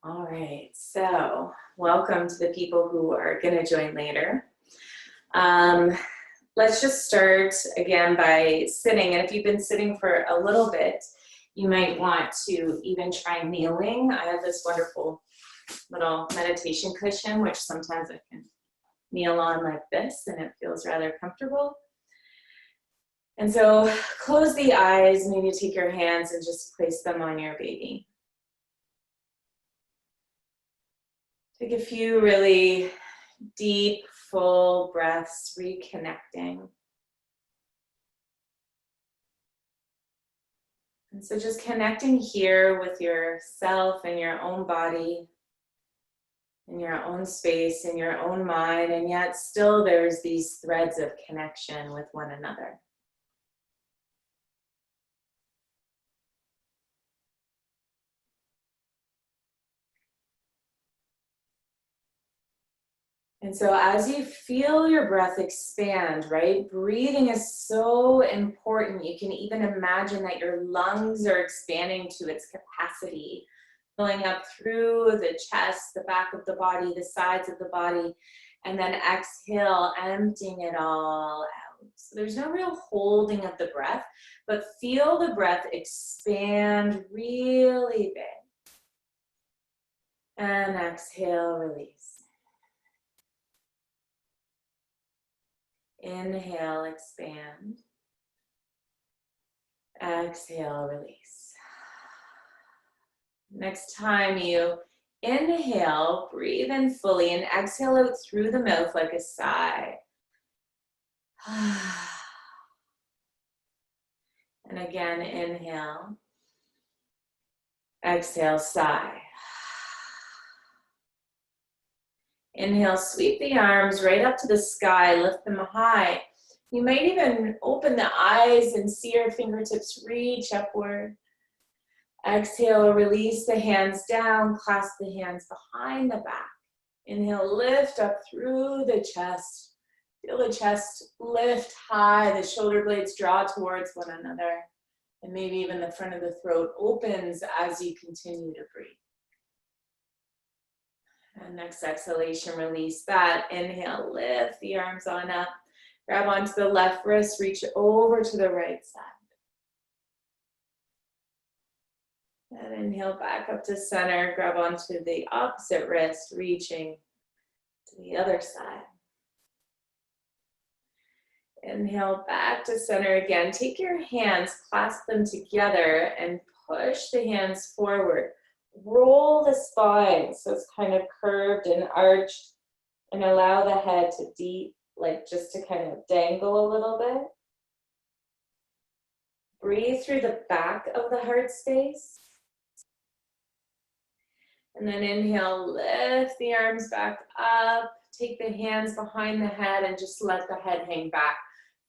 All right, so welcome to the people who are going to join later. Let's just start again by sitting, and if you've been sitting for a little bit, you might want to even try kneeling. I have this wonderful little meditation cushion, which sometimes I can kneel on like this, and it feels rather comfortable. And so close the eyes, maybe take your hands and just place them on your baby. Take a few really deep, full breaths, reconnecting. And so just connecting here with yourself and your own body, in your own space, in your own mind, and yet still there's these threads of connection with one another. And so as you feel your breath expand, right, breathing is so important. You can even imagine that your lungs are expanding to its capacity, filling up through the chest, the back of the body, the sides of the body, and then exhale, emptying it all out. So there's no real holding of the breath, but feel the breath expand really big. And exhale, release. Inhale, expand. Exhale, release. Next time you inhale, breathe in fully and exhale out through the mouth like a sigh. And again, inhale. Exhale, sigh. Inhale, sweep the arms right up to the sky, lift them high. You might even open the eyes and see your fingertips reach upward. Exhale, release the hands down, clasp the hands behind the back. Inhale, lift up through the chest. Feel the chest lift high, the shoulder blades draw towards one another, and maybe even the front of the throat opens as you continue to breathe. And next exhalation, release that. Inhale, lift the arms on up. Grab onto the left wrist, reach over to the right side. And inhale back up to center, grab onto the opposite wrist, reaching to the other side. Inhale back to center again. Take your hands, clasp them together, and push the hands forward. Roll the spine so it's kind of curved and arched, and allow the head to just to kind of dangle a little bit. Breathe through the back of the heart space. And then inhale, lift the arms back up. Take the hands behind the head and just let the head hang back.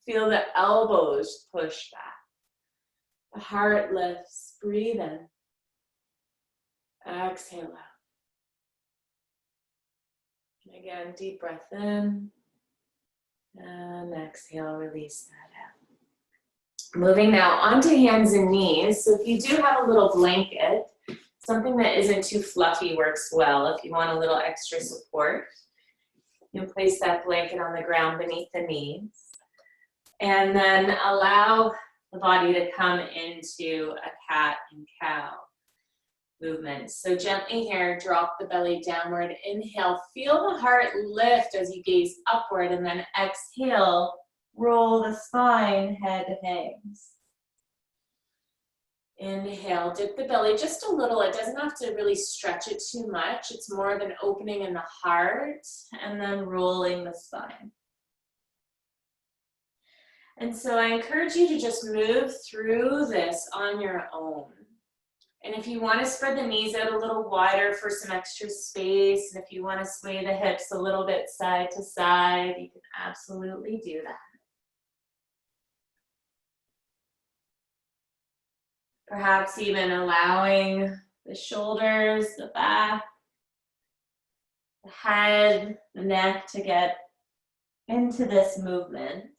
Feel the elbows push back. The heart lifts. Breathe in. Exhale out. And again, deep breath in. And exhale, release that out. Moving now onto hands and knees. So if you do have a little blanket, something that isn't too fluffy works well. If you want a little extra support, you can place that blanket on the ground beneath the knees. And then allow the body to come into a cat and cow movement. So gently here, drop the belly downward. Inhale, feel the heart lift as you gaze upward, and then exhale, roll the spine, head hangs. Inhale, dip the belly just a little. It doesn't have to really stretch it too much. It's more of an opening in the heart, and then rolling the spine. And so I encourage you to just move through this on your own. And if you want to spread the knees out a little wider for some extra space, and if you want to sway the hips a little bit side to side, you can absolutely do that. Perhaps even allowing the shoulders, the back, the head, the neck to get into this movement.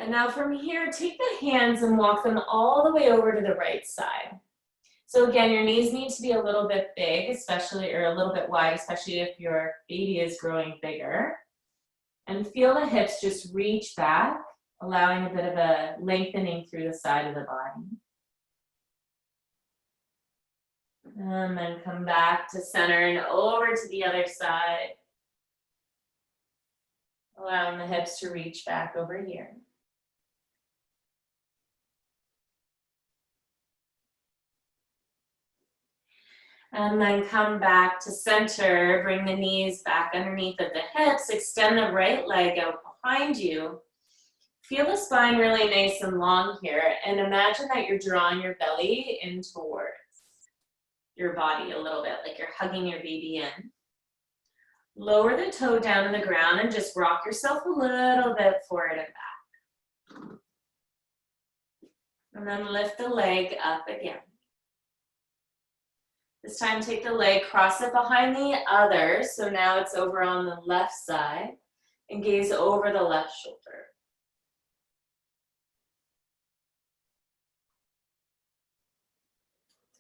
And now from here, take the hands and walk them all the way over to the right side. So again, your knees need to be a little bit big, especially, or a little bit wide, especially if your baby is growing bigger. And feel the hips just reach back, allowing a bit of a lengthening through the side of the body. And then come back to center and over to the other side. Allowing the hips to reach back over here. And then come back to center, bring the knees back underneath of the hips, extend the right leg out behind you. Feel the spine really nice and long here, and imagine that you're drawing your belly in towards your body a little bit, like you're hugging your baby in. Lower the toe down to the ground and just rock yourself a little bit forward and back. And then lift the leg up again. This time take the leg, cross it behind the other, so now it's over on the left side, and gaze over the left shoulder.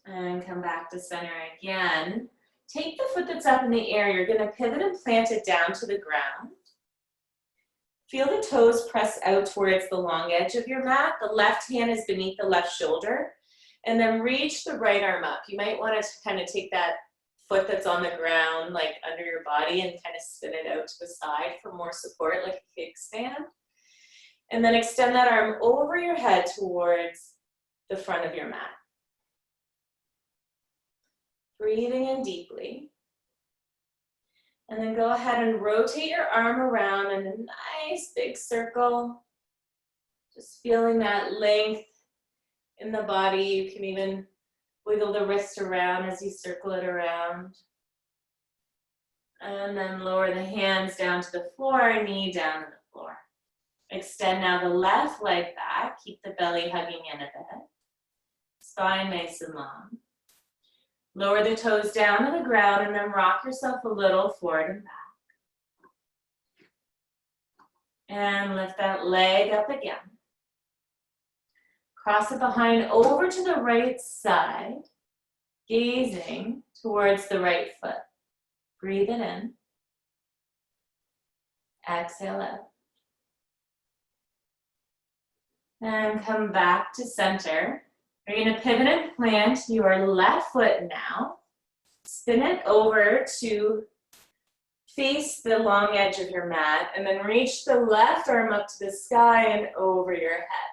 And come back to center again. Take the foot that's up in the air, you're gonna pivot and plant it down to the ground. Feel the toes press out towards the long edge of your mat. The left hand is beneath the left shoulder. And then reach the right arm up. You might want to kind of take that foot that's on the ground, like under your body, and kind of spin it out to the side for more support, like a kickstand. And then extend that arm over your head towards the front of your mat. Breathing in deeply. And then go ahead and rotate your arm around in a nice big circle. Just feeling that length in the body. You can even wiggle the wrist around as you circle it around. And then lower the hands down to the floor, knee down to the floor. Extend now the left leg back. Keep the belly hugging in a bit. Spine nice and long. Lower the toes down to the ground and then rock yourself a little forward and back. And lift that leg up again. Cross it behind over to the right side, gazing towards the right foot. Breathe it in. Exhale out. And come back to center. You're going to pivot and plant your left foot now. Spin it over to face the long edge of your mat, and then reach the left arm up to the sky and over your head.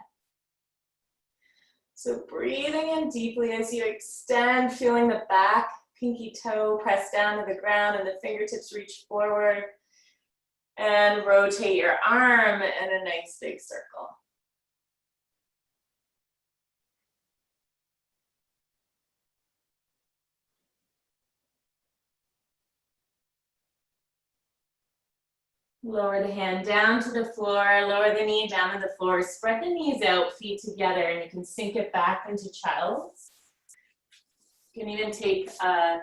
So breathing in deeply as you extend, feeling the back pinky toe press down to the ground and the fingertips reach forward. And rotate your arm in a nice big circle. Lower the hand down to the floor, lower the knee down to the floor, spread the knees out, feet together, and you can sink it back into child's. You can even take a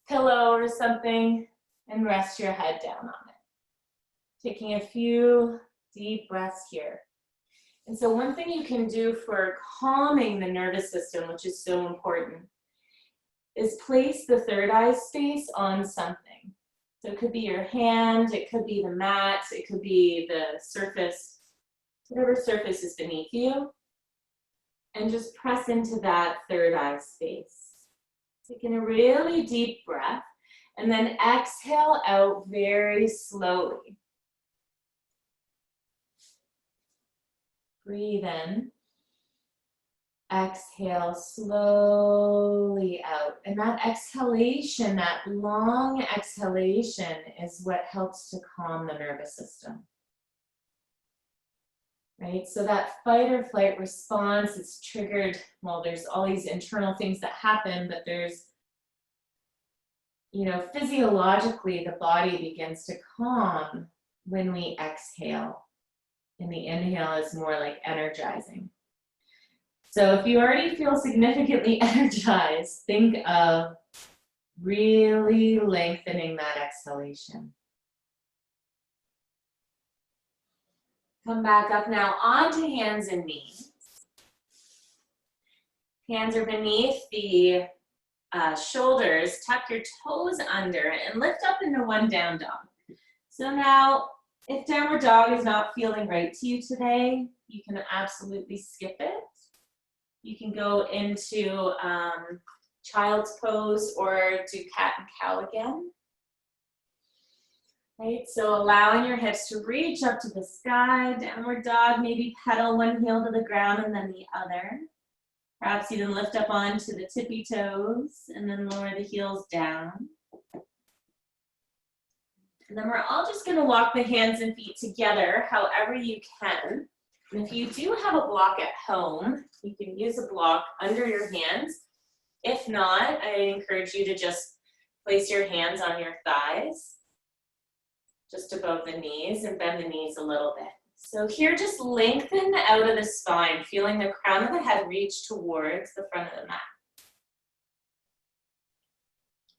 pillow or something and rest your head down on it. Taking a few deep breaths here. And so one thing you can do for calming the nervous system, which is so important, is place the third eye space on something. So it could be your hand, it could be the mat, it could be the surface, whatever surface is beneath you. And just press into that third eye space. Taking a really deep breath and then exhale out very slowly. Breathe in. Exhale slowly out. And that exhalation, that long exhalation, is what helps to calm the nervous system. Right? So that fight or flight response is triggered, well, there's all these internal things that happen, but there's, physiologically the body begins to calm when we exhale. And the inhale is more like energizing. So if you already feel significantly energized, think of really lengthening that exhalation. Come back up now onto hands and knees. Hands are beneath the shoulders. Tuck your toes under and lift up into one down dog. So now, if downward dog is not feeling right to you today, you can absolutely skip it. You can go into child's pose or do cat and cow again. Right, so allowing your hips to reach up to the sky, downward dog, maybe pedal one heel to the ground and then the other. Perhaps even lift up onto the tippy toes and then lower the heels down. And then we're all just gonna walk the hands and feet together however you can. And if you do have a block at home, you can use a block under your hands. If not, I encourage you to just place your hands on your thighs, just above the knees, and bend the knees a little bit. So here, just lengthen out of the spine, feeling the crown of the head reach towards the front of the mat.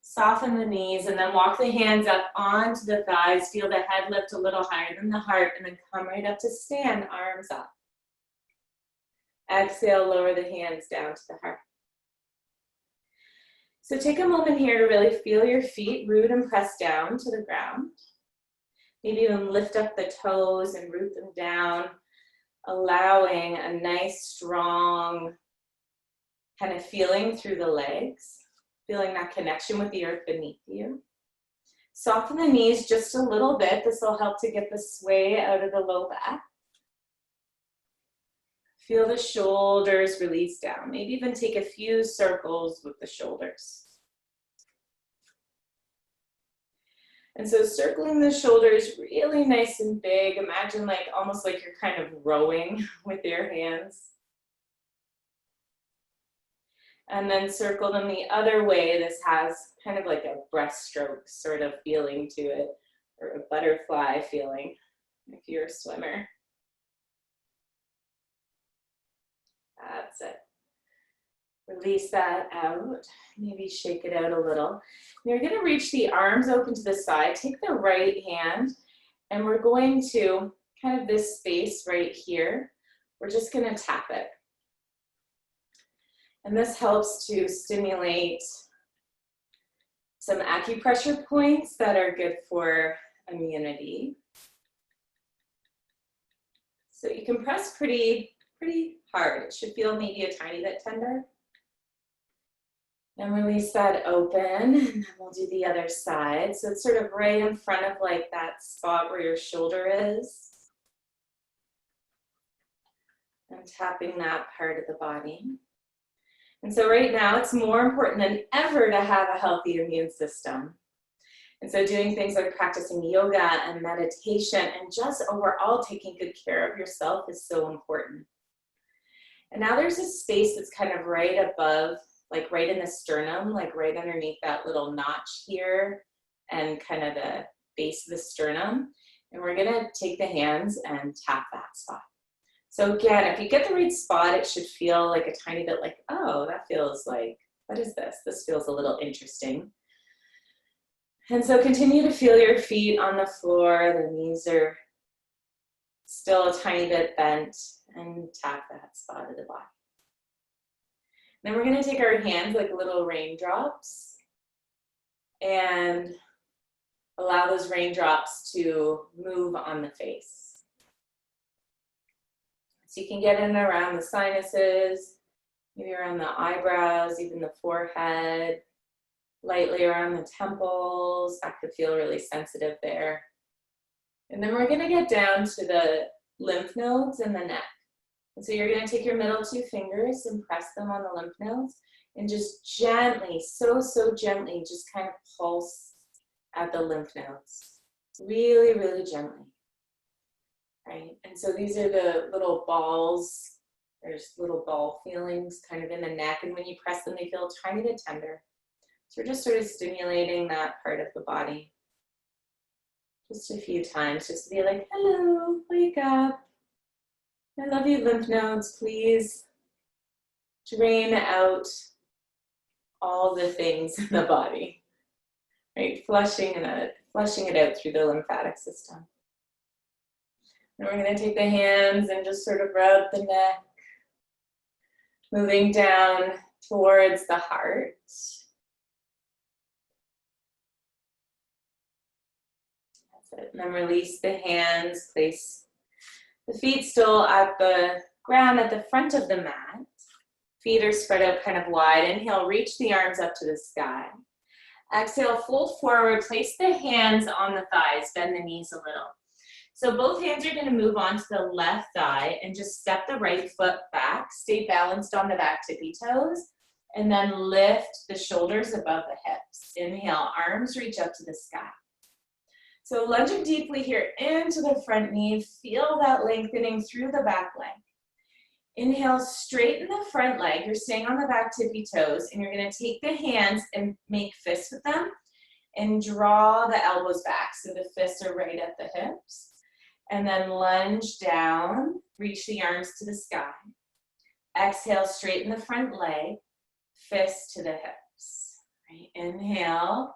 Soften the knees and then walk the hands up onto the thighs. Feel the head lift a little higher than the heart and then come right up to stand, arms up. Exhale, lower the hands down to the heart. So take a moment here to really feel your feet root and press down to the ground. Maybe even lift up the toes and root them down, allowing a nice, strong kind of feeling through the legs. Feeling that connection with the earth beneath you. Soften the knees just a little bit. This will help to get the sway out of the low back. Feel the shoulders release down. Maybe even take a few circles with the shoulders. And so circling the shoulders really nice and big. Imagine like almost like you're kind of rowing with your hands. And then circle them the other way. This has kind of like a breaststroke sort of feeling to it, or a butterfly feeling if you're a swimmer. That's it. Release that out. Maybe shake it out a little. You're going to reach the arms open to the side. Take the right hand, and we're going to kind of this space right here. We're just going to tap it. And this helps to stimulate some acupressure points that are good for immunity. So you can press pretty hard. It should feel maybe a tiny bit tender. And release that open, and then we'll do the other side. So it's sort of right in front of like that spot where your shoulder is. And tapping that part of the body. And so right now, it's more important than ever to have a healthy immune system. And so doing things like practicing yoga and meditation and just overall taking good care of yourself is so important. And now there's a space that's kind of right above, like right in the sternum, like right underneath that little notch here and kind of the base of the sternum. And we're gonna take the hands and tap that spot. So again, if you get the right spot, it should feel like a tiny bit like, oh, that feels like, what is this? This feels a little interesting. And so continue to feel your feet on the floor. The knees are still a tiny bit bent, and tap that spot of the body. Then we're going to take our hands like little raindrops and allow those raindrops to move on the face. So you can get in around the sinuses, maybe around the eyebrows, even the forehead, lightly around the temples. That could feel really sensitive there. And then we're going to get down to the lymph nodes and the neck. And so you're going to take your middle two fingers and press them on the lymph nodes and just gently, so gently, just kind of pulse at the lymph nodes. Really, really gently. Right? And so these are the little balls. There's little ball feelings kind of in the neck. And when you press them, they feel a tiny bit tender. So we're just sort of stimulating that part of the body. Just a few times, just to be like, hello, wake up. I love you, lymph nodes. Please drain out all the things in the body. Right? Flushing it out through the lymphatic system. And we're going to take the hands and just sort of rub the neck, moving down towards the heart. That's it. And then release the hands, place the feet still at the ground at the front of the mat. Feet are spread out kind of wide. Inhale, reach the arms up to the sky. Exhale, fold forward, place the hands on the thighs, bend the knees a little. So both hands are gonna move onto the left thigh and just step the right foot back, stay balanced on the back tippy toes, and then lift the shoulders above the hips. Inhale, arms reach up to the sky. So lunging deeply here into the front knee, feel that lengthening through the back leg. Inhale, straighten the front leg. You're staying on the back tippy toes, and you're gonna take the hands and make fists with them and draw the elbows back so the fists are right at the hips. And then lunge down, reach the arms to the sky. Exhale, straighten the front leg, fists to the hips. Right? Inhale,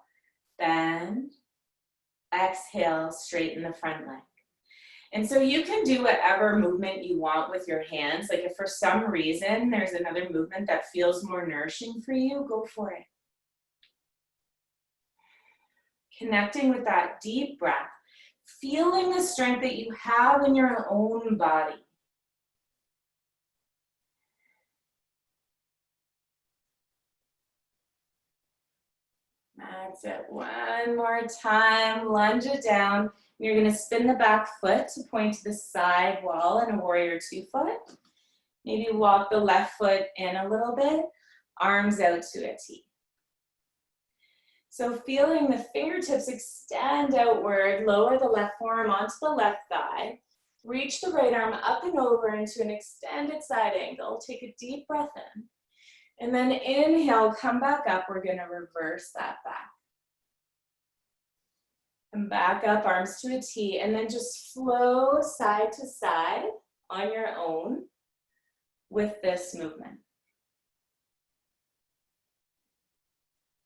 bend. Exhale, straighten the front leg. And so you can do whatever movement you want with your hands. Like if for some reason there's another movement that feels more nourishing for you, go for it. Connecting with that deep breath, feeling the strength that you have in your own body. That's it. One more time. Lunge it down. You're going to spin the back foot to point to the side wall in a warrior 2 foot. Maybe walk the left foot in a little bit, arms out to a T. So feeling the fingertips extend outward, lower the left forearm onto the left thigh. Reach the right arm up and over into an extended side angle. Take a deep breath in. And then inhale, come back up. We're going to reverse that back. And back up, arms to a T. And then just flow side to side on your own with this movement.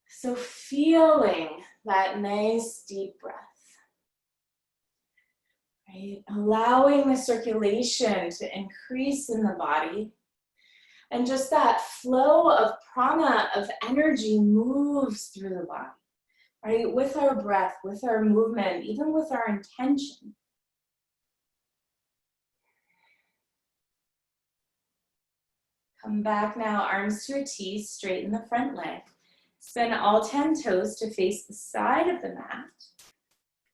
So feeling that nice deep breath. Right? Allowing the circulation to increase in the body. And just that flow of prana, of energy, moves through the body, right? With our breath, with our movement, even with our intention. Come back now, arms to a T, straighten the front leg. Spin all 10 toes to face the side of the mat.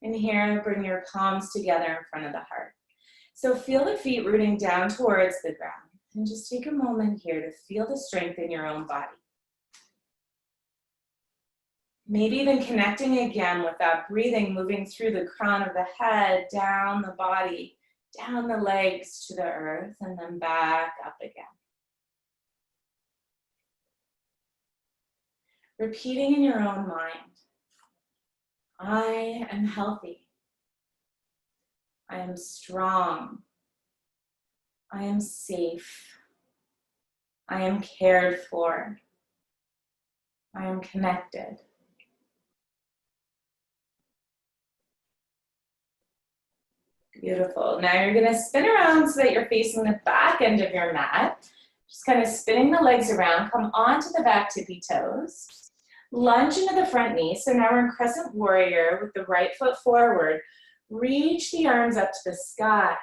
And here, bring your palms together in front of the heart. So feel the feet rooting down towards the ground. And just take a moment here to feel the strength in your own body. Maybe even connecting again with that breathing, moving through the crown of the head, down the body, down the legs to the earth, and then back up again. Repeating in your own mind, I am healthy. I am strong. I am safe. I am cared for. I am connected. Beautiful. Now you're going to spin around so that you're facing the back end of your mat. Just kind of spinning the legs around. Come onto the back tippy toes. Lunge into the front knee. So now we're in crescent warrior with the right foot forward. Reach the arms up to the sky.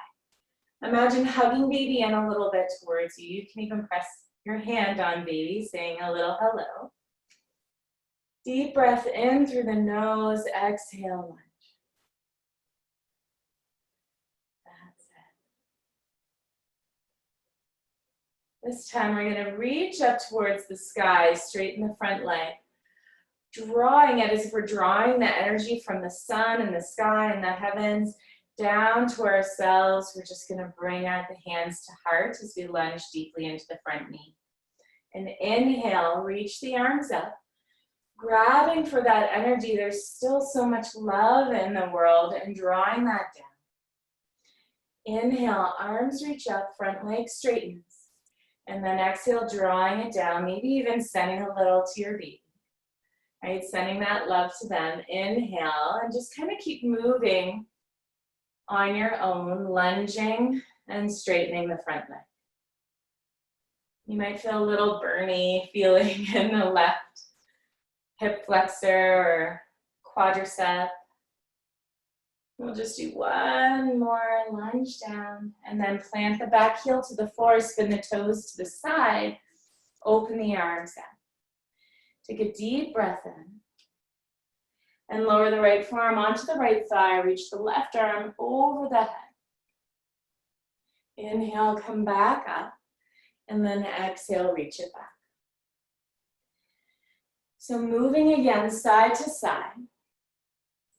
Imagine hugging baby in a little bit towards you. You can even press your hand on baby, saying a little hello. Deep breath in through the nose, exhale, lunge. That's it. This time we're going to reach up towards the sky, straighten the front leg. Drawing it as if we're drawing the energy from the sun and the sky and the heavens down to ourselves. We're just going to bring out the hands to heart as we lunge deeply into the front knee. And inhale, reach the arms up. Grabbing for that energy. There's still so much love in the world, and drawing that down. Inhale, arms reach up, front leg straightens. And then exhale, drawing it down, maybe even sending a little to your baby. Right, sending that love to them. Inhale, and just kind of keep moving on your own, lunging and straightening the front leg. You might feel a little burny feeling in the left hip flexor or quadricep. We'll just do one more lunge down and then plant the back heel to the floor, spin the toes to the side, open the arms out. Take a deep breath in and lower the right forearm onto the right thigh, reach the left arm over the head. Inhale, come back up, and then exhale, reach it back. So moving again side to side.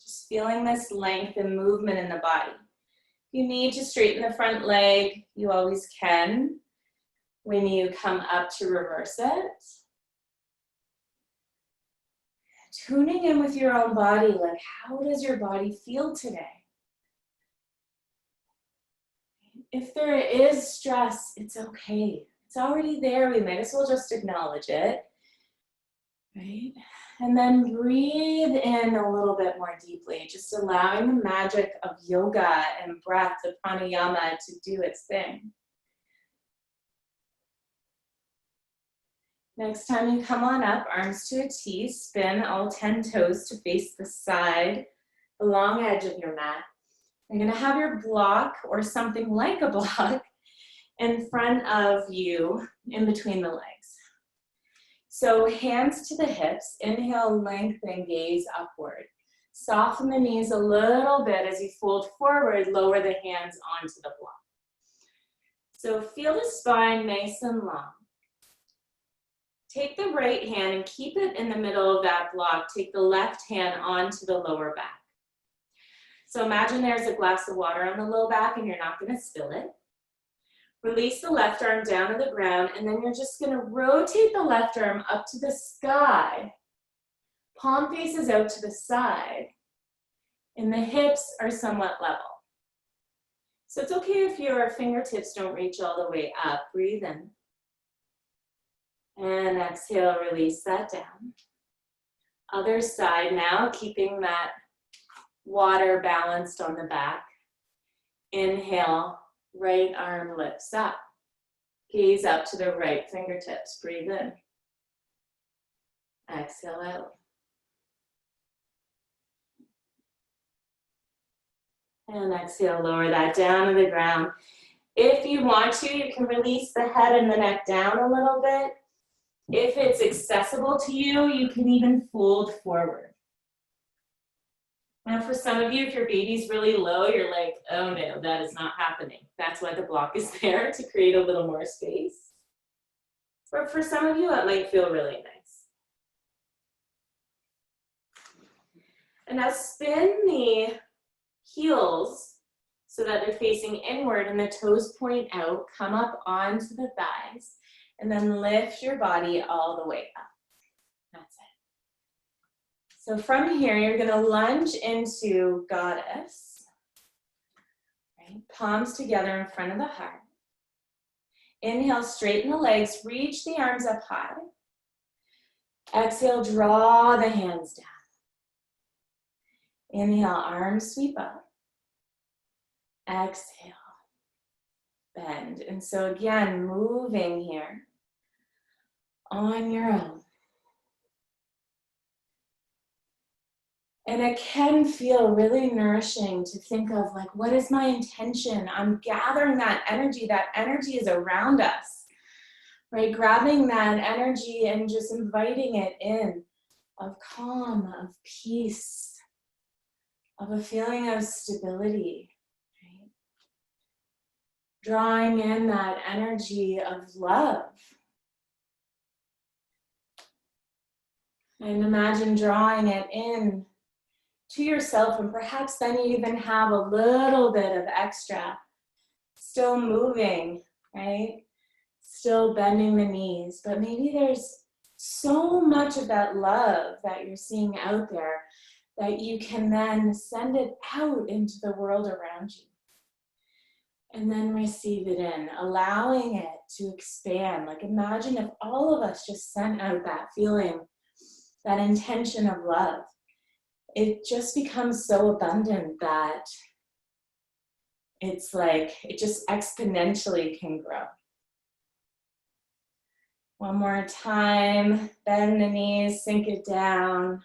Just feeling this length and movement in the body. If you need to straighten the front leg, you always can when you come up to reverse it. Tuning in with your own body, like how does your body feel today? If there is stress, it's okay. It's already there. We might as well just acknowledge it, right? And then breathe in a little bit more deeply, just allowing the magic of yoga and breath, the pranayama, to do its thing. Next time you come on up, arms to a T, spin all 10 toes to face the side, the long edge of your mat. You're gonna have your block or something like a block in front of you, in between the legs. So hands to the hips, inhale, lengthen, gaze upward. Soften the knees a little bit as you fold forward, lower the hands onto the block. So feel the spine nice and long. Take the right hand and keep it in the middle of that block. Take the left hand onto the lower back. So imagine there's a glass of water on the low back and you're not going to spill it. Release the left arm down to the ground, and then you're just going to rotate the left arm up to the sky. Palm faces out to the side, and the hips are somewhat level. So it's okay if your fingertips don't reach all the way up. Breathe in. And exhale, release that down. Other side now, keeping that water balanced on the back. Inhale, right arm lifts up. Gaze up to the right fingertips. Breathe in. Exhale out. And exhale, lower that down to the ground. If you want to, you can release the head and the neck down a little bit. If it's accessible to you, you can even fold forward. Now for some of you, if your baby's really low, you're like, oh no, that is not happening. That's why the block is there, to create a little more space. But for some of you, it might feel really nice. And now spin the heels so that they're facing inward and the toes point out, come up onto the thighs, and then lift your body all the way up. That's it. So from here, you're gonna lunge into goddess. Right? Palms together in front of the heart. Inhale, straighten the legs, reach the arms up high. Exhale, draw the hands down. Inhale, arms sweep up. Exhale, bend. And so again, moving here on your own. And it can feel really nourishing to think of, like, what is my intention? I'm gathering that energy. That energy is around us, right? Grabbing that energy and just inviting it in, of calm, of peace, of a feeling of stability, right? Drawing in that energy of love. And imagine drawing it in to yourself, and perhaps then you even have a little bit of extra, still moving, right? Still bending the knees, but maybe there's so much of that love that you're seeing out there that you can then send it out into the world around you. And then receive it in, allowing it to expand. Like, imagine if all of us just sent out that feeling, that intention of love. It just becomes so abundant that it's like it just exponentially can grow. One more time, bend the knees, sink it down,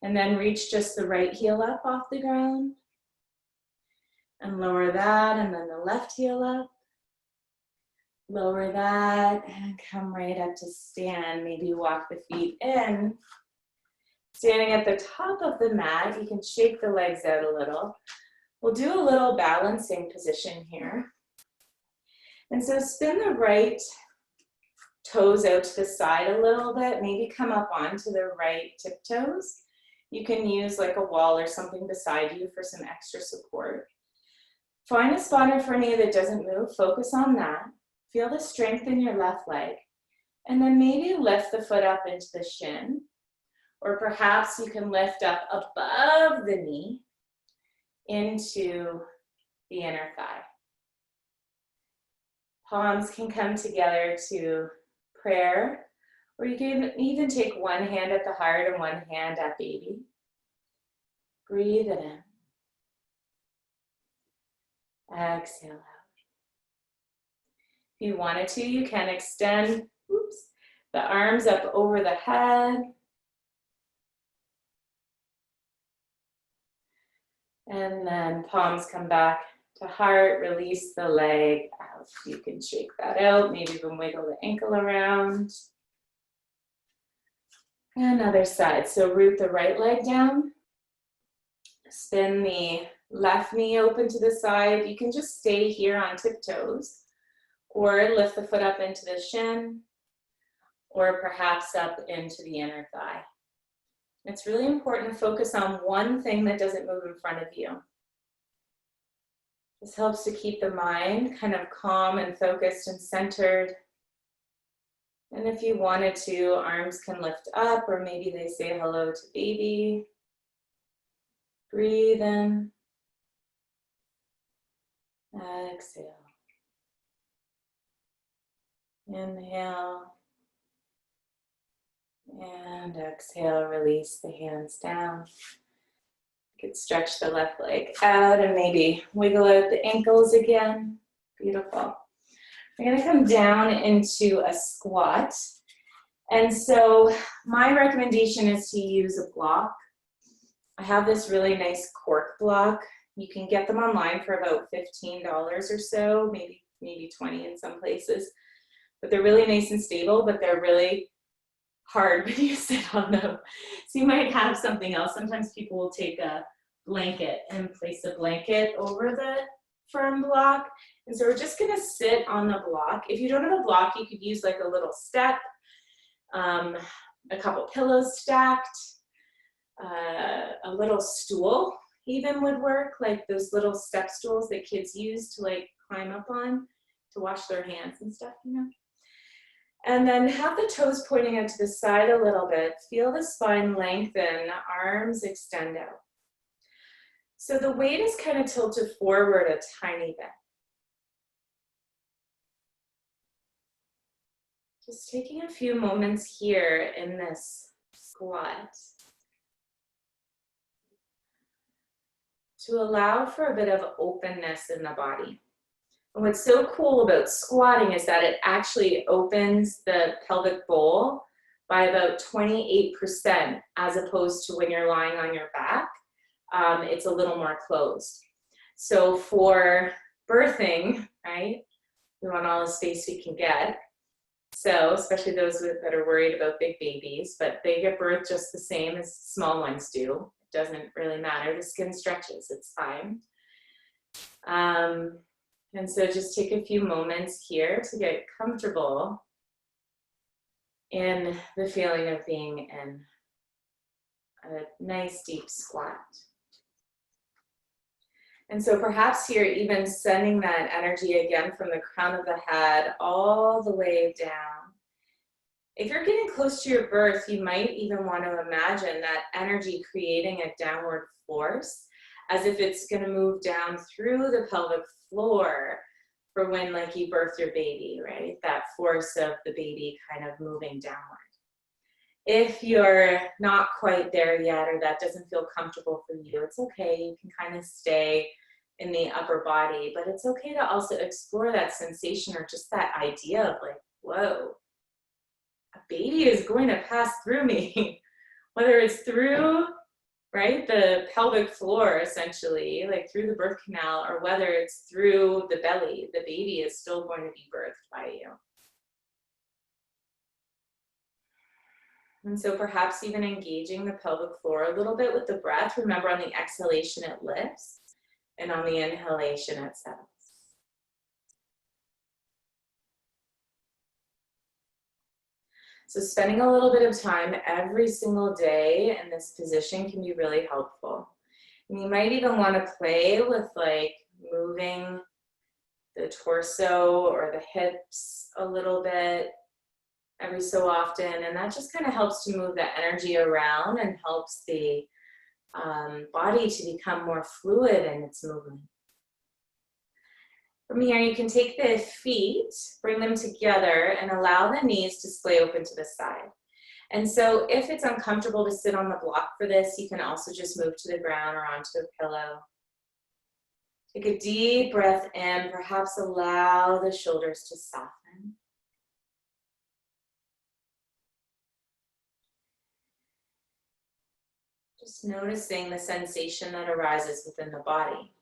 and then reach just the right heel up off the ground. And lower that, and then the left heel up. Lower that, and come right up to stand. Maybe walk the feet in. Standing at the top of the mat, you can shake the legs out a little. We'll do a little balancing position here. And so spin the right toes out to the side a little bit, maybe come up onto the right tiptoes. You can use like a wall or something beside you for some extra support. Find a spot in front of you that doesn't move, focus on that. Feel the strength in your left leg. And then maybe lift the foot up into the shin, or perhaps you can lift up above the knee into the inner thigh. Palms can come together to prayer, or you can even take one hand at the heart and one hand at baby. Breathe it in. Exhale out. If you wanted to, you can extend the arms up over the head. And then palms come back to heart, release the leg out. You can shake that out, maybe even wiggle the ankle around. And other side, so root the right leg down. Spin the left knee open to the side. You can just stay here on tiptoes, or lift the foot up into the shin, or perhaps up into the inner thigh. It's really important to focus on one thing that doesn't move in front of you. This helps to keep the mind kind of calm and focused and centered. And if you wanted to, arms can lift up, or maybe they say hello to baby. Breathe in. Exhale. Inhale. And exhale, release the hands down. You could stretch the left leg out and maybe wiggle out the ankles again. Beautiful. We're going to come down into a squat. And so my recommendation is to use a block. I have this really nice cork block. You can get them online for about $15 or so, maybe 20 in some places. But they're really nice and stable, but they're really hard when you sit on them. So you might have something else. Sometimes people will take a blanket and place a blanket over the firm block. And so we're just gonna sit on the block. If you don't have a block, you could use like a little step, a couple pillows stacked, a little stool even would work, like those little step stools that kids use to like climb up on to wash their hands and stuff, you know. And then have the toes pointing out to the side a little bit. Feel the spine lengthen, arms extend out. So the weight is kind of tilted forward a tiny bit. Just taking a few moments here in this squat to allow for a bit of openness in the body. And what's so cool about squatting is that it actually opens the pelvic bowl by about 28% as opposed to when you're lying on your back. It's a little more closed. So for birthing, right, we want all the space we can get. So especially those that are worried about big babies, but they give birth just the same as small ones do. It doesn't really matter. The skin stretches, it's fine. And so just take a few moments here to get comfortable in the feeling of being in a nice deep squat. And so perhaps here, even sending that energy again from the crown of the head all the way down. If you're getting close to your birth, you might even want to imagine that energy creating a downward force, as if it's going to move down through the pelvic floor for when like you birth your baby, right? That force of the baby kind of moving downward. If you're not quite there yet, or that doesn't feel comfortable for you, it's okay. You can kind of stay in the upper body, but it's okay to also explore that sensation or just that idea of like, whoa, a baby is going to pass through me, whether it's through, right, the pelvic floor essentially, like through the birth canal, or whether it's through the belly, the baby is still going to be birthed by you. And so perhaps even engaging the pelvic floor a little bit with the breath. Remember, on the exhalation it lifts, and on the inhalation it settles. So spending a little bit of time every single day in this position can be really helpful. And you might even want to play with like moving the torso or the hips a little bit every so often, and that just kind of helps to move the energy around and helps the body to become more fluid in its movement. From here, you can take the feet, bring them together, and allow the knees to splay open to the side. And so if it's uncomfortable to sit on the block for this, you can also just move to the ground or onto a pillow. Take a deep breath in, perhaps allow the shoulders to soften. Just noticing the sensation that arises within the body.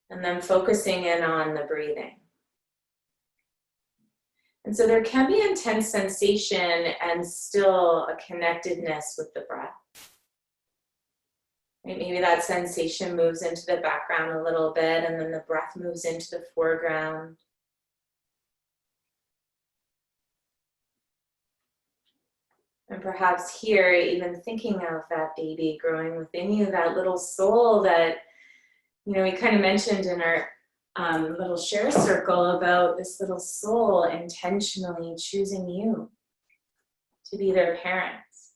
And then focusing in on the breathing. And so there can be intense sensation and still a connectedness with the breath. Maybe that sensation moves into the background a little bit, and then the breath moves into the foreground. And perhaps here, even thinking of that baby growing within you, that little soul that, you know, we kind of mentioned in our little share circle about this little soul intentionally choosing you to be their parents.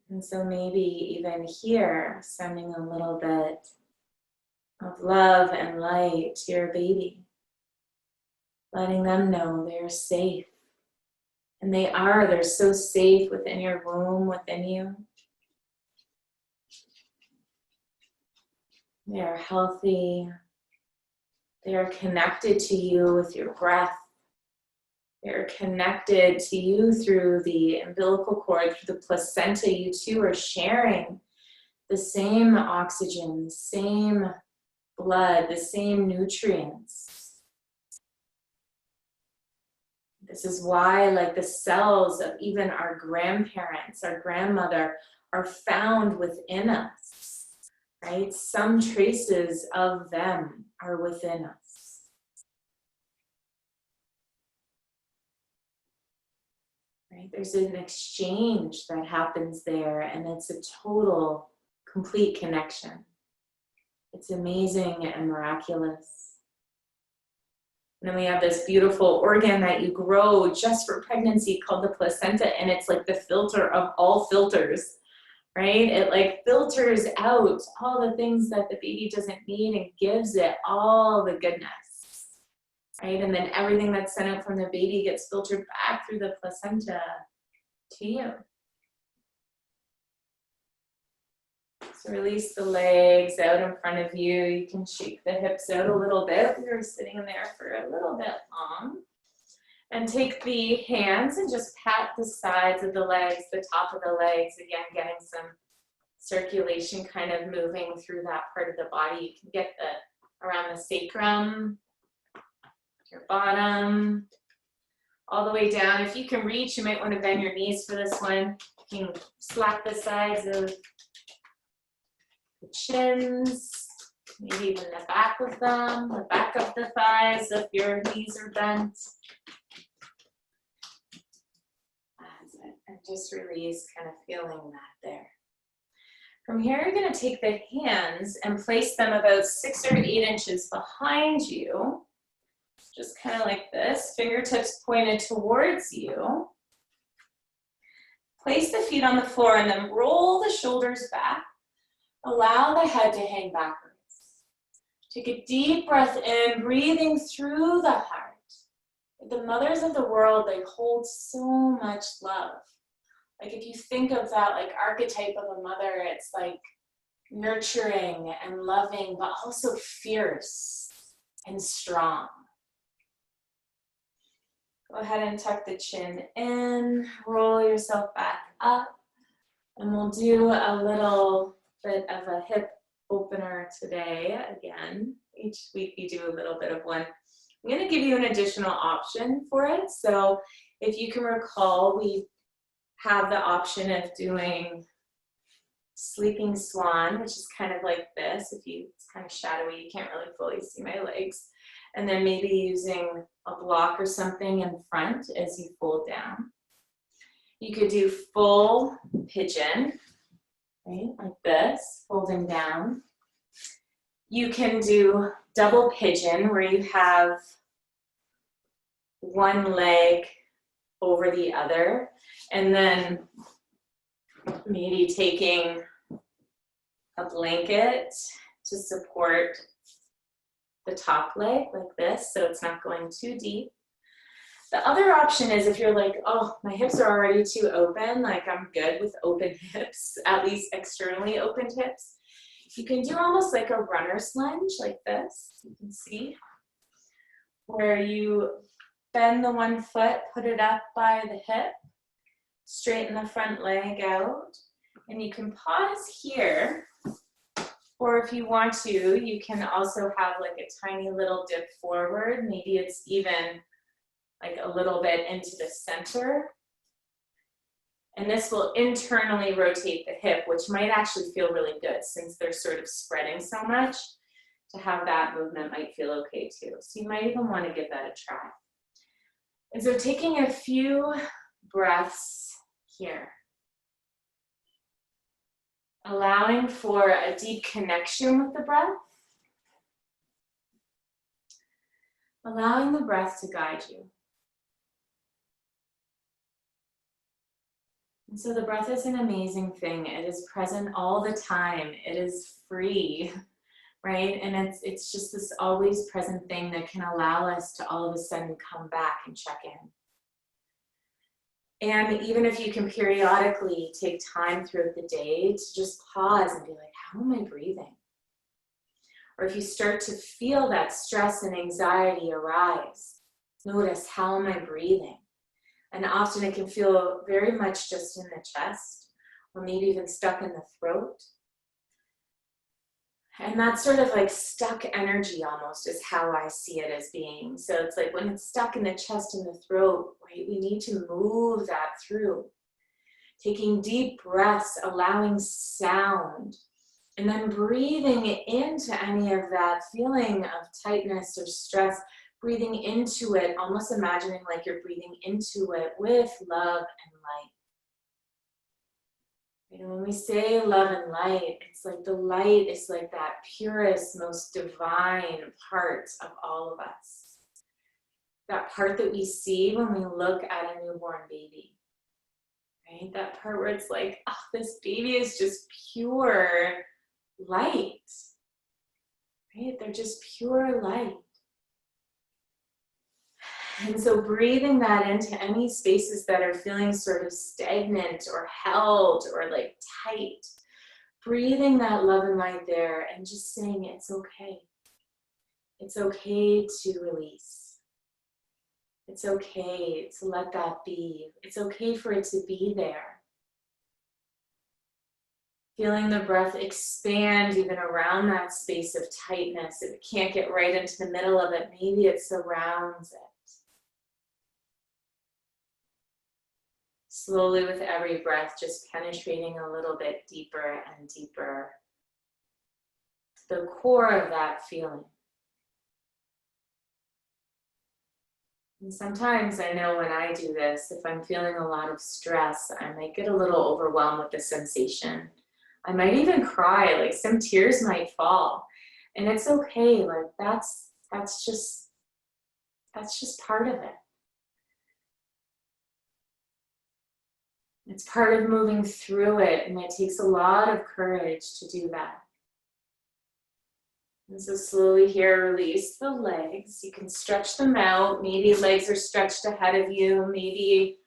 And so maybe even here, sending a little bit of love and light to your baby, letting them know they're safe. And they're so safe within your womb, within you. They are healthy. They are connected to you with your breath. They are connected to you through the umbilical cord, through the placenta. You two are sharing the same oxygen, the same blood, the same nutrients. This is why, like the cells of even our grandparents, our grandmother, are found within us. Right? Some traces of them are within us. Right? There's an exchange that happens there, and it's a total, complete connection. It's amazing and miraculous. And then we have this beautiful organ that you grow just for pregnancy called the placenta, and it's like the filter of all filters. Right? It like filters out all the things that the baby doesn't need and gives it all the goodness. Right? And then everything that's sent out from the baby gets filtered back through the placenta to you. So release the legs out in front of you. You can shake the hips out a little bit. We were sitting there for a little bit long. And take the hands and just pat the sides of the legs, the top of the legs, again, getting some circulation kind of moving through that part of the body. You can get around the sacrum, your bottom, all the way down. If you can reach, you might want to bend your knees for this one. You can slap the sides of the chins, maybe even the back of them, the back of the thighs if your knees are bent. And just release, kind of feeling that there. From here, you're going to take the hands and place them about 6 or 8 inches behind you. Just kind of like this, fingertips pointed towards you. Place the feet on the floor and then roll the shoulders back. Allow the head to hang backwards. Take a deep breath in, breathing through the heart. The mothers of the world, they hold so much love. Like if you think of that like archetype of a mother, it's like nurturing and loving, but also fierce and strong. Go ahead and tuck the chin in, roll yourself back up, and we'll do a little bit of a hip opener today. Again, each week we do a little bit of one. I'm going to give you an additional option for it. So if you can recall, we have the option of doing sleeping swan, which is kind of like this. It's kind of shadowy, you can't really fully see my legs. And then maybe using a block or something in front as you fold down. You could do full pigeon, right, like this, folding down. You can do double pigeon where you have one leg over the other, and then maybe taking a blanket to support the top leg like this, so it's not going too deep. The other option is if you're like, oh, my hips are already too open, like I'm good with open hips, at least externally opened hips. You can do almost like a runner's lunge like this, you can see, where you bend the one foot, put it up by the hip, straighten the front leg out, and you can pause here. Or if you want to, you can also have like a tiny little dip forward. Maybe it's even like a little bit into the center. And this will internally rotate the hip, which might actually feel really good since they're sort of spreading so much. To have that movement might feel okay too. So you might even want to give that a try. And so taking a few breaths here. Allowing for a deep connection with the breath. Allowing the breath to guide you. And so the breath is an amazing thing. It is present all the time. It is free, right? And it's just this always present thing that can allow us to all of a sudden come back and check in. And even if you can periodically take time throughout the day to just pause and be like, how am I breathing? Or if you start to feel that stress and anxiety arise, notice, how am I breathing? And often it can feel very much just in the chest, or maybe even stuck in the throat. And that sort of like stuck energy almost is how I see it as being. So it's like when it's stuck in the chest and the throat, right, we need to move that through. Taking deep breaths, allowing sound, and then breathing into any of that feeling of tightness or stress, breathing into it, almost imagining like you're breathing into it with love and light. You know, when we say love and light, it's like the light is like that purest, most divine part of all of us. That part that we see when we look at a newborn baby, right? That part where it's like, oh, this baby is just pure light, right? They're just pure light. And so breathing that into any spaces that are feeling sort of stagnant or held or like tight, breathing that love and light there and just saying it's okay. It's okay to release. It's okay to let that be. It's okay for it to be there. Feeling the breath expand even around that space of tightness. If it can't get right into the middle of it, maybe it surrounds it. Slowly with every breath, just penetrating a little bit deeper and deeper to the core of that feeling. And sometimes I know when I do this, if I'm feeling a lot of stress, I might get a little overwhelmed with the sensation. I might even cry, like some tears might fall. And it's okay, like that's just part of it. It's part of moving through it, and it takes a lot of courage to do that. And so slowly here, release the legs. You can stretch them out. Maybe legs are stretched ahead of you. Maybe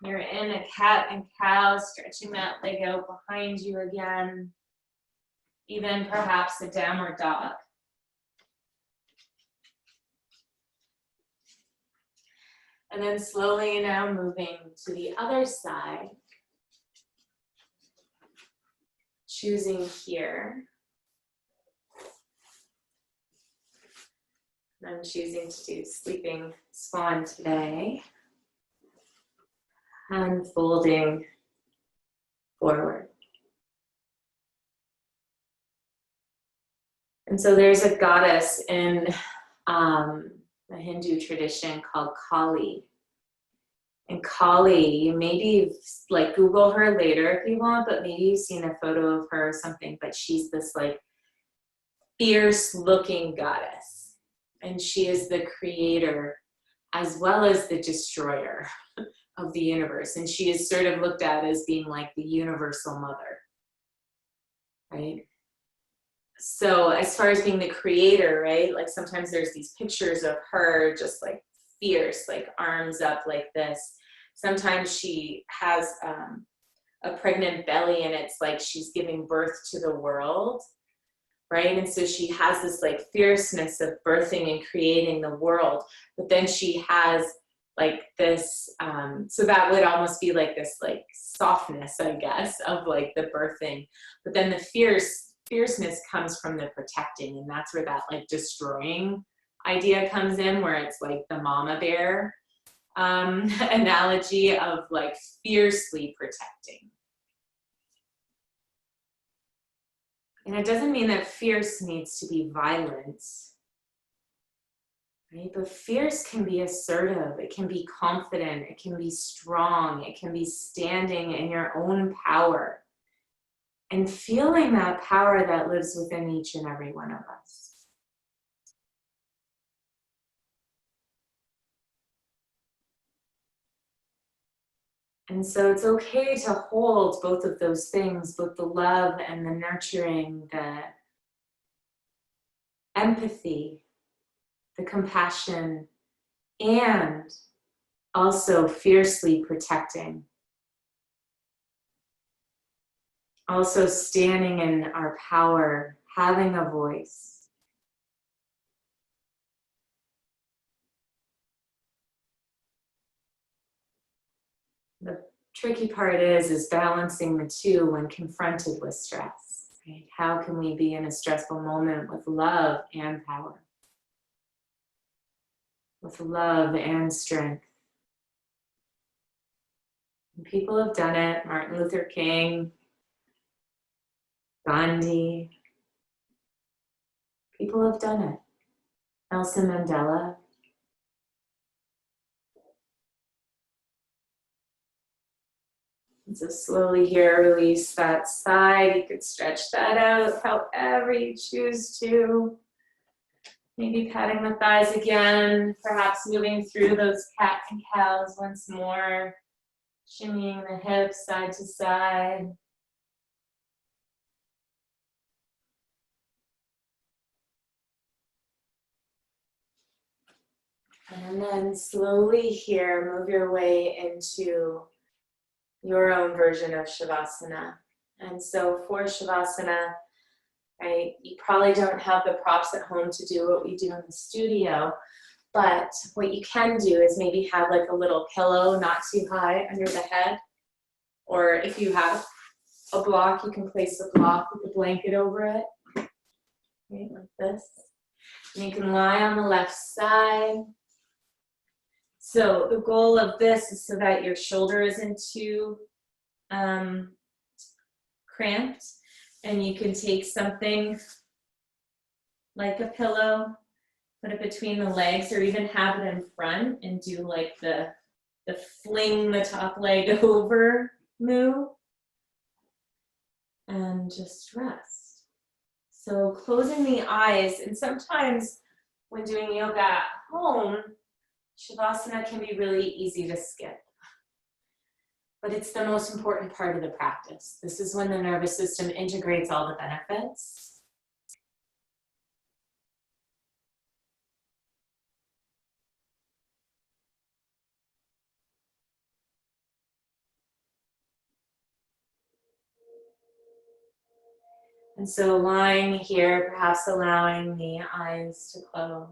You're in a cat and cow, stretching that leg out behind you again. Even perhaps a downward dog. And then slowly now moving to the other side. Choosing here. I'm choosing to do sleeping swan today. And folding forward. And so there's a goddess in the Hindu tradition called Kali. And Kali, you maybe like Google her later if you want, but maybe you've seen a photo of her or something, but she's this like fierce looking goddess. And she is the creator as well as the destroyer of the universe. And she is sort of looked at as being like the universal mother, right? So as far as being the creator, right? Like sometimes there's these pictures of her just like fierce, like arms up like this. Sometimes she has a pregnant belly and it's like she's giving birth to the world, right? And so she has this like fierceness of birthing and creating the world, but then she has like this, so that would almost be like this like softness, I guess, of like the birthing. But then the fierceness comes from the protecting, and that's where that like destroying idea comes in, where it's like the mama bear analogy of like fiercely protecting. And it doesn't mean that fierce needs to be violence, right? But fierce can be assertive, it can be confident, it can be strong, it can be standing in your own power and feeling that power that lives within each and every one of us. And so it's okay to hold both of those things, both the love and the nurturing, the empathy, the compassion, and also fiercely protecting. Also standing in our power, having a voice. The tricky part is balancing the two when confronted with stress. Right? How can we be in a stressful moment with love and power? With love and strength. And people have done it. Martin Luther King, Gandhi. People have done it. Nelson Mandela. And so slowly here, release that side. You could stretch that out however you choose to. Maybe patting the thighs again, perhaps moving through those cat and cows once more. Shimmying the hips side to side. And then slowly here, move your way into your own version of Shavasana. And so for Shavasana, right, you probably don't have the props at home to do what we do in the studio, but what you can do is maybe have like a little pillow, not too high, under the head. Or if you have a block, you can place a block with a blanket over it, right, like this. And you can lie on the left side. So the goal of this is so that your shoulder isn't too cramped, and you can take something like a pillow, put it between the legs, or even have it in front and do like the fling the top leg over move, and just rest. So closing the eyes, and sometimes when doing yoga at home, Shavasana can be really easy to skip. But it's the most important part of the practice. This is when the nervous system integrates all the benefits. And so lying here, perhaps allowing the eyes to close.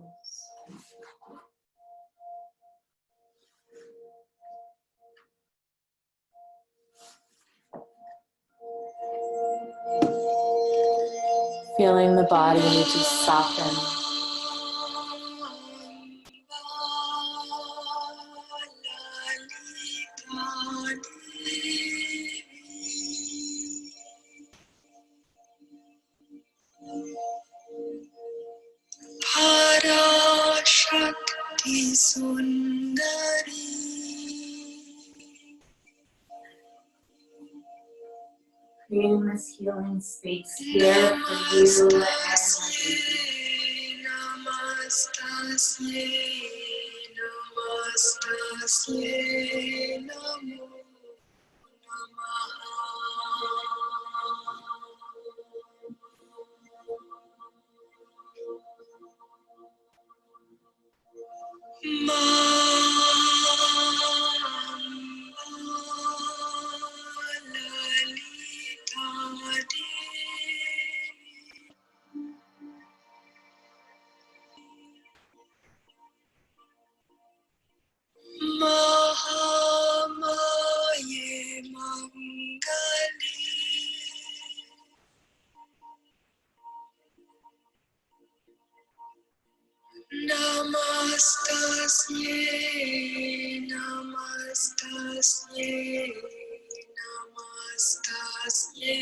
Feeling the body just soften. Parashakti Sundari Creating this healing space here for you and my baby. Namastasye, Namastasye, Namo Mahamaye Mangali Namastasye, Namastasye, Namastasye,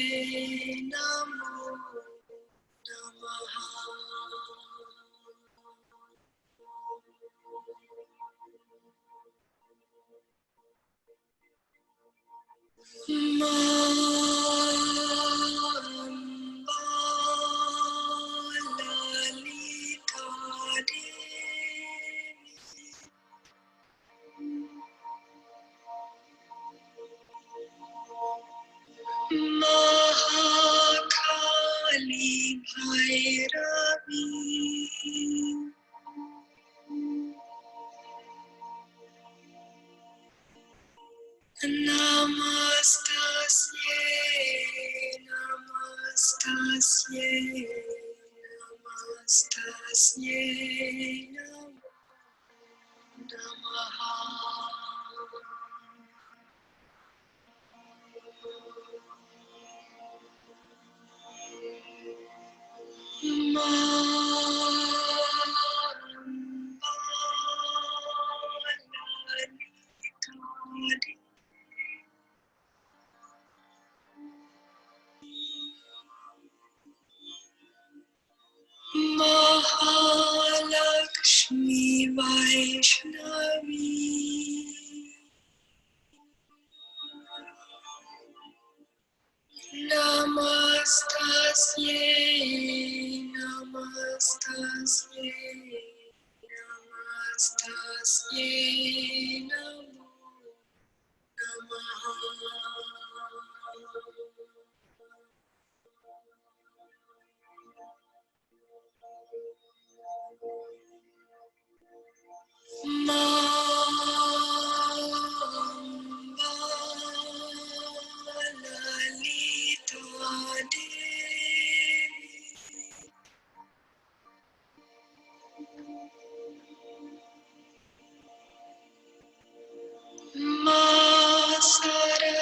Namo Namaha. Mahakali Bhairavi Namastasye, Namastasye, Namastasye, Namo Namaha. Mahalakshmi Vaishnavi Namastasye, Namastasye, Namastasye, Namo Namaha.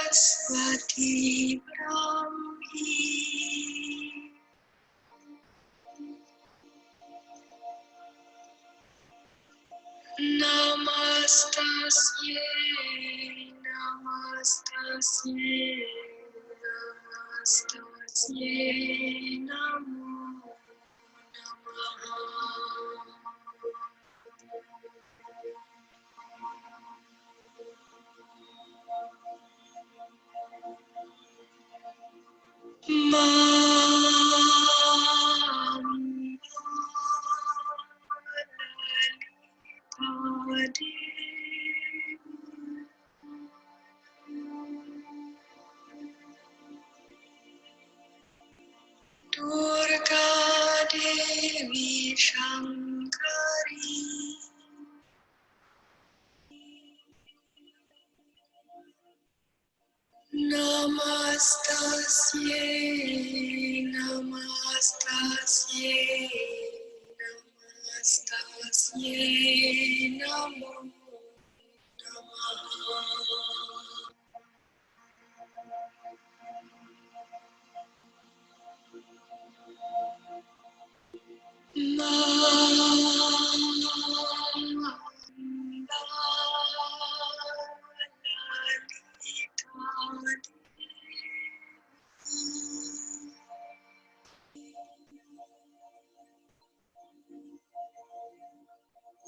Saraswati Brahmi Namastasye, Namastasye, Namastasye, Namo Namaha. Durga Devi Shankari Namastasye, Namastasye. Namo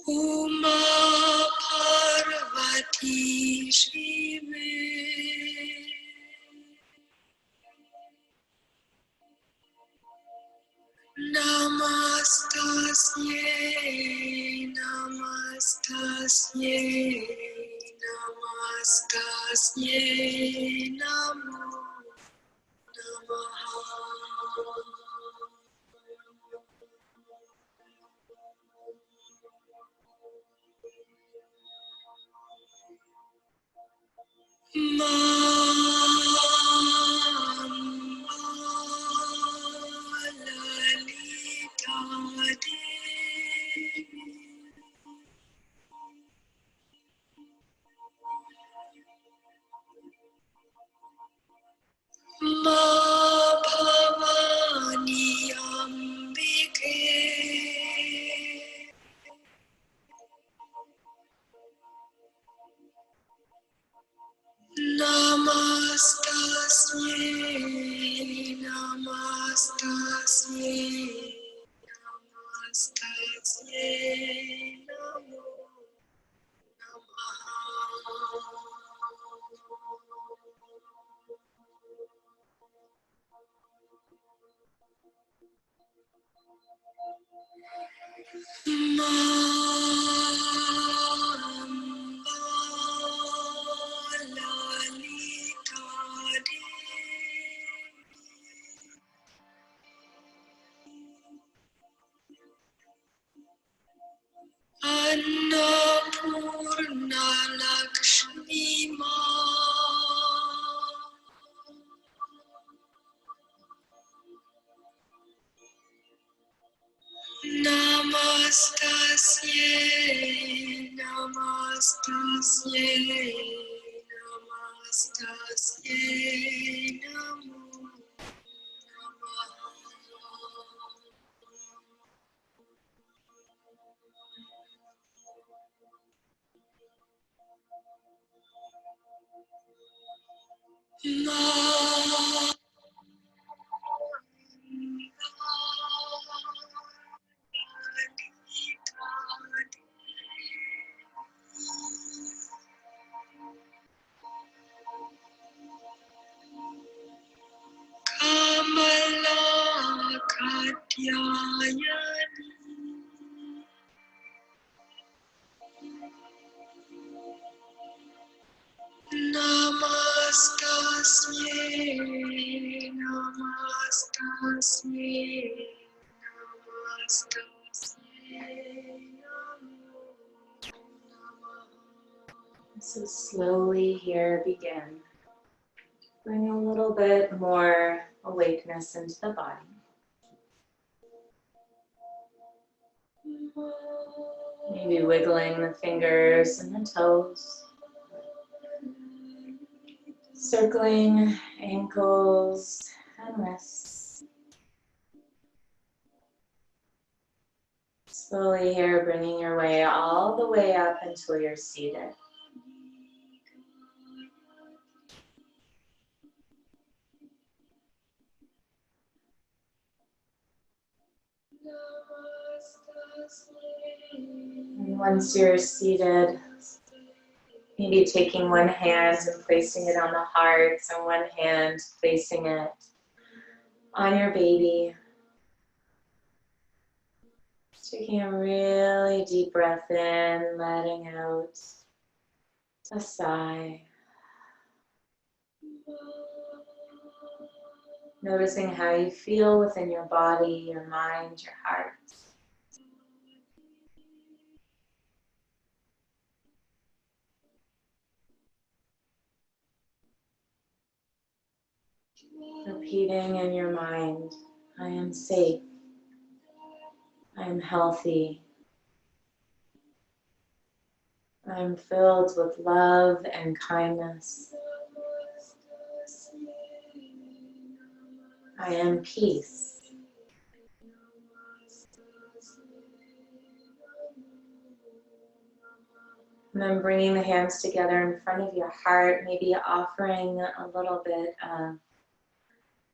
Uma Parvati Shive Namastasye, Namastasye, Namastasye, Namo Ma Bhavani Ambike Namastasye, Namastasye, Namastasye, Namo Annapurna Lakshmi Ma Namastasye, Namastasye, Namastasye, Namo Namah. Kamala Katyayani Namastasye, Namastasye, Namastasye, Namo Namah. So slowly here begin. Bring a little bit more awakeness into the body. Maybe wiggling the fingers and the toes. Circling ankles and wrists. Slowly here, bringing your way all the way up until you're seated. And once you're seated, maybe taking one hand and placing it on the heart, and one hand placing it on your baby. Taking a really deep breath in, letting out a sigh. Noticing how you feel within your body, your mind, your heart. Repeating in your mind, I am safe. I'm healthy. I'm filled with love and kindness. I am peace. And then bringing the hands together in front of your heart, maybe offering a little bit of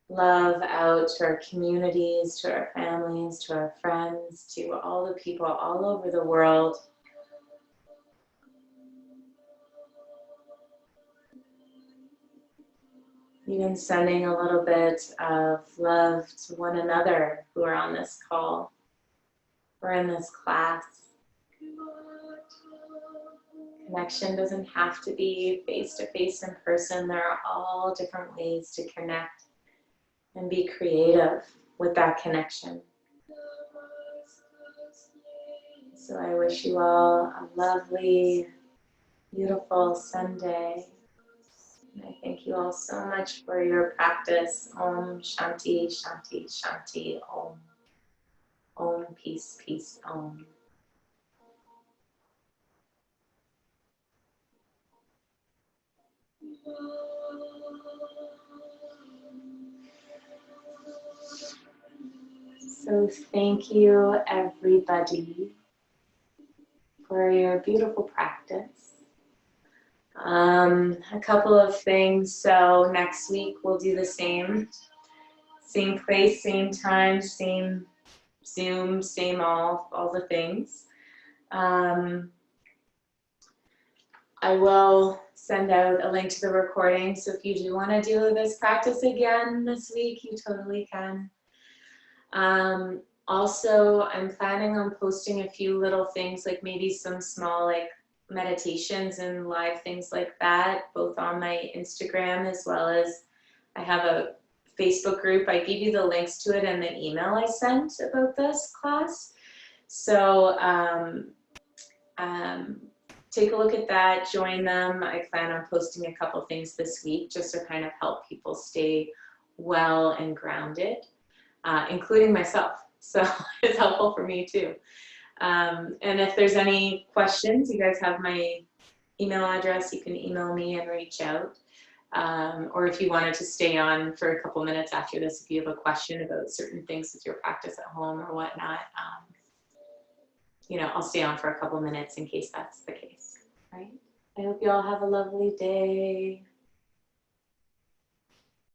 love out to our communities, to our families, to our friends, to all the people all over the world. Even sending a little bit of love to one another who are on this call or in this class. Connection doesn't have to be face-to-face in person. There are all different ways to connect and be creative with that connection. So I wish you all a lovely, beautiful Sunday. And I thank you all so much for your practice. Om Shanti, Shanti, Shanti, Om. Om, peace, peace, Om. So thank you, everybody, for your beautiful practice. A couple of things. So next week we'll do the same place, same time, same Zoom, same all the things. I will send out a link to the recording. So if you do want to do this practice again this week, you totally can. Also, I'm planning on posting a few little things, like maybe some small like meditations and live things like that, both on my Instagram as well as I have a Facebook group. I gave you the links to it in the email I sent about this class. So take a look at that, join them. I plan on posting a couple things this week just to kind of help people stay well and grounded, including myself. So it's helpful for me too. And if there's any questions, you guys have my email address. You can email me and reach out. Or if you wanted to stay on for a couple minutes after this, if you have a question about certain things with your practice at home or whatnot, I'll stay on for a couple minutes in case that's the case, right? I hope you all have a lovely day.